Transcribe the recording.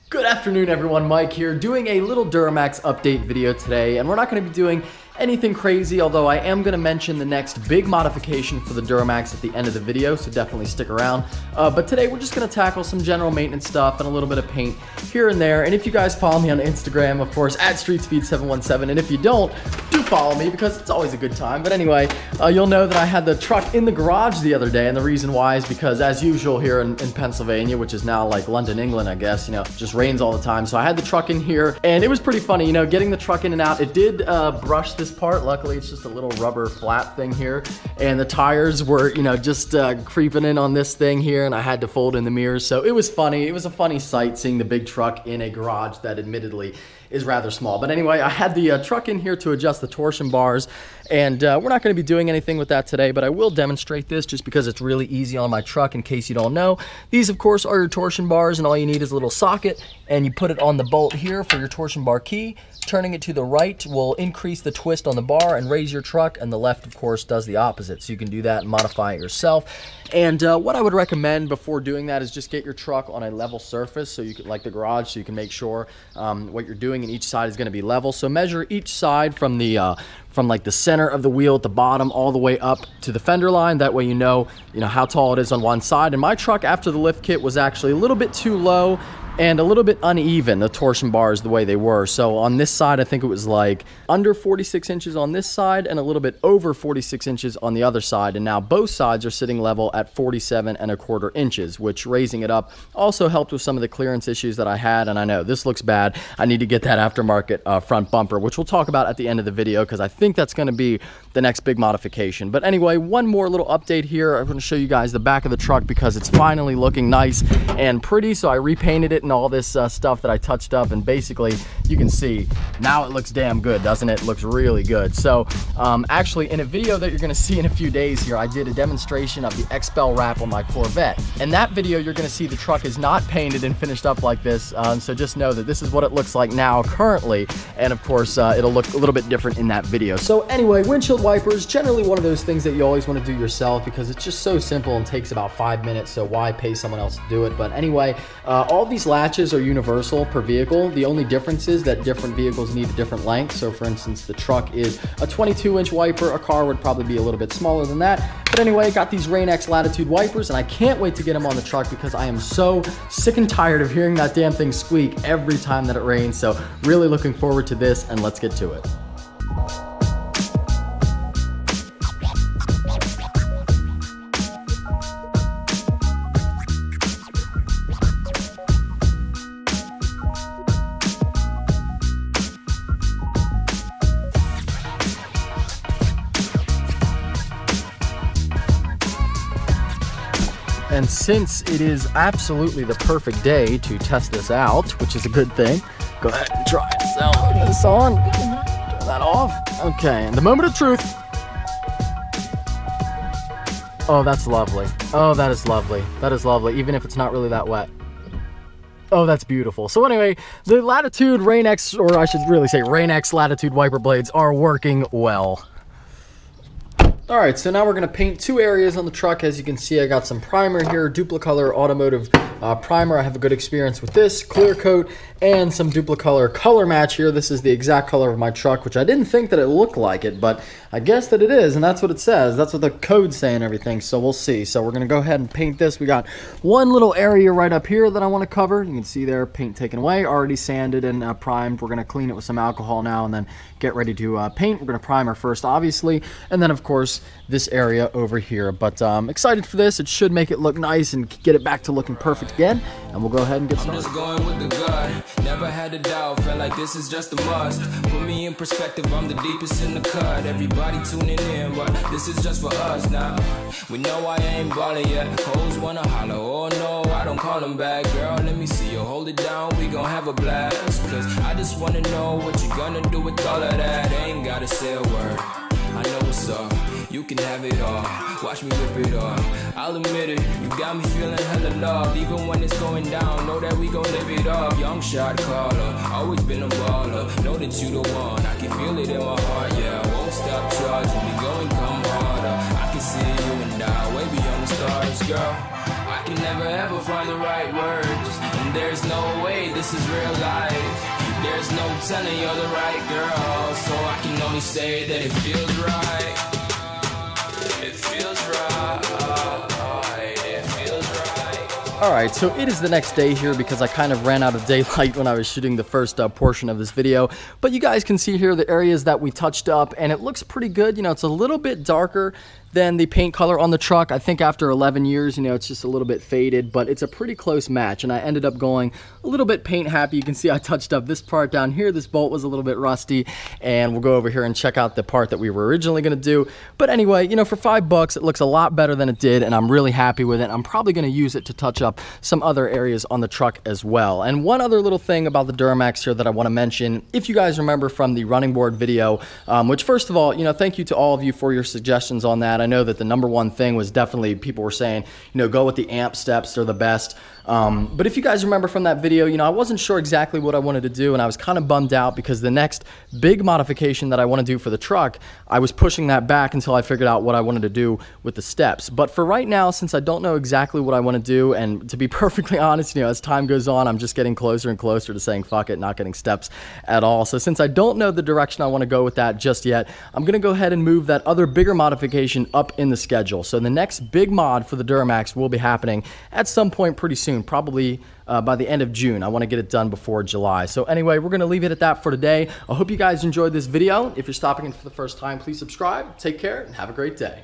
Good afternoon everyone, Mike here, doing a little DURAMAX update video today, and we're not going to be doing anything crazy, although I am going to mention the next big modification for the DURAMAX at the end of the video, so definitely stick around. But today we're just going to tackle some general maintenance stuff and a little bit of paint here and there. And if you guys follow me on Instagram, of course, at StreetSpeed717, and if you don't, do follow me because it's always a good time. But anyway, you'll know that I had the truck in the garage the other day, and the reason why is because, as usual here in Pennsylvania, which is now like London, England, I guess, you know, just rains all the time. So I had the truck in here, and it was pretty funny, you know, getting the truck in and out. It did brush this part. Luckily, it's just a little rubber flap thing here, and the tires were, you know, just creeping in on this thing here, and I had to fold in the mirrors. So it was funny. It was a funny sight seeing the big truck in a garage that admittedly is rather small. But anyway, I had the truck in here to adjust the torsion bars, and we're not going to be doing anything with that today, but I will demonstrate this just because it's really easy on my truck in case you don't know. These, of course, are your torsion bars, and all you need is a little socket, and you put it on the bolt here for your torsion bar key. Turning it to the right will increase the twist on the bar and raise your truck, and the left, of course, does the opposite. So you can do that and modify it yourself. And what I would recommend before doing that is just get your truck on a level surface, so you can, like the garage, so you can make sure what you're doing in each side is going to be level. So measure each side from the from like the center of the wheel at the bottom all the way up to the fender line. That way you know how tall it is on one side. And my truck, after the lift kit, was actually a little bit too low and a little bit uneven, the torsion bars, the way they were. So on this side, I think it was like under 46 inches on this side and a little bit over 46 inches on the other side. And now both sides are sitting level at 47¼ inches, which, raising it up, also helped with some of the clearance issues that I had. And I know this looks bad. I need to get that aftermarket front bumper, which we'll talk about at the end of the video, because I think that's gonna be the next big modification. But anyway, one more little update here. I'm gonna show you guys the back of the truck because it's finally looking nice and pretty. So I repainted it and all this stuff that I touched up, and basically you can see now it looks damn good, doesn't it? It looks really good. So actually, in a video that you're gonna see in a few days here, I did a demonstration of the Expel wrap on my Corvette. In that video, you're gonna see the truck is not painted and finished up like this, so just know that this is what it looks like now currently, and of course it'll look a little bit different in that video. So anyway, windshield wipers, generally one of those things that you always want to do yourself because it's just so simple and takes about 5 minutes, so why pay someone else to do it? But anyway, all these latches are universal per vehicle. The only difference is that different vehicles need a different length. So for instance, the truck is a 22-inch wiper. A car would probably be a little bit smaller than that. But anyway, I got these RainX Latitude wipers, and I can't wait to get them on the truck because I am so sick and tired of hearing that damn thing squeak every time that it rains. So really looking forward to this, and let's get to it. And since it is absolutely the perfect day to test this out, which is a good thing, go ahead and try it. So, this on, turn that off. Okay, and the moment of truth. Oh, that's lovely. Oh, that is lovely. That is lovely, even if it's not really that wet. Oh, that's beautiful. So anyway, the Latitude RainX, or I should really say RainX Latitude wiper blades, are working well. All right, so now we're gonna paint two areas on the truck. As you can see, I got some primer here, Duplicolor Automotive primer. I have a good experience with this, clear coat, and some Duplicolor color match here. This is the exact color of my truck, which I didn't think that it looked like it, but I guess that it is, and that's what it says. That's what the code's saying and everything, so we'll see. So we're gonna go ahead and paint this. We got one little area right up here that I wanna cover. You can see there, paint taken away, already sanded and primed. We're gonna clean it with some alcohol now and then get ready to paint. We're gonna primer first, obviously, and then of course this area over here. But I'm excited for this. It should make it look nice and get it back to looking perfect again, and we'll go ahead and get started. I'm just going with the gut. Never had a doubt, felt like this is just a must. Put me in perspective, I'm the deepest in the cut. Everybody tuning in, but this is just for us now. We know I ain't ballin' yet. Hoes wanna holler, oh no, I don't call them back. Girl, let me see you hold it down, we gon' have a blast. Cause I just wanna know what you gonna do with all of that. Ain't gotta say a word, I know what's up. You can have it all, watch me rip it off. I'll admit it, you got me feeling hella loved. Even when it's going down, know that we gon' live it up. Young shot caller, always been a baller. Know that you the one, I can feel it in my heart. Yeah, I won't stop charging, we going come harder. I can see you and I, way beyond the stars, girl. I can never ever find the right words. And there's no way this is real life. There's no telling you're the right girl. So I can only say that it feels right. It feels right. It feels right. Alright, so it is the next day here because I kind of ran out of daylight when I was shooting the first portion of this video. But you guys can see here the areas that we touched up, and it looks pretty good. You know, it's a little bit darker than the paint color on the truck. I think after 11 years, you know, it's just a little bit faded, but it's a pretty close match, and I ended up going a little bit paint happy. You can see I touched up this part down here. This bolt was a little bit rusty, and we'll go over here and check out the part that we were originally going to do. But anyway, you know, for $5, it looks a lot better than it did, and I'm really happy with it. I'm probably going to use it to touch up some other areas on the truck as well. And one other little thing about the DURAMAX here that I want to mention, if you guys remember from the running board video, which first of all, you know, thank you to all of you for your suggestions on that. I know that the number one thing was definitely people were saying, you know, go with the amp steps, they're the best. But if you guys remember from that video, you know, I wasn't sure exactly what I wanted to do, and I was kind of bummed out because the next big modification that I want to do for the truck, I was pushing that back until I figured out what I wanted to do with the steps. But for right now, since I don't know exactly what I want to do, and to be perfectly honest, you know, as time goes on, I'm just getting closer and closer to saying fuck it, not getting steps at all. So since I don't know the direction I want to go with that just yet, I'm going to go ahead and move that other bigger modification up in the schedule. So the next big mod for the DURAMAX will be happening at some point pretty soon, probably by the end of June. I want to get it done before July. So anyway, we're going to leave it at that for today. I hope you guys enjoyed this video. If you're stopping in for the first time, please subscribe. Take care and have a great day.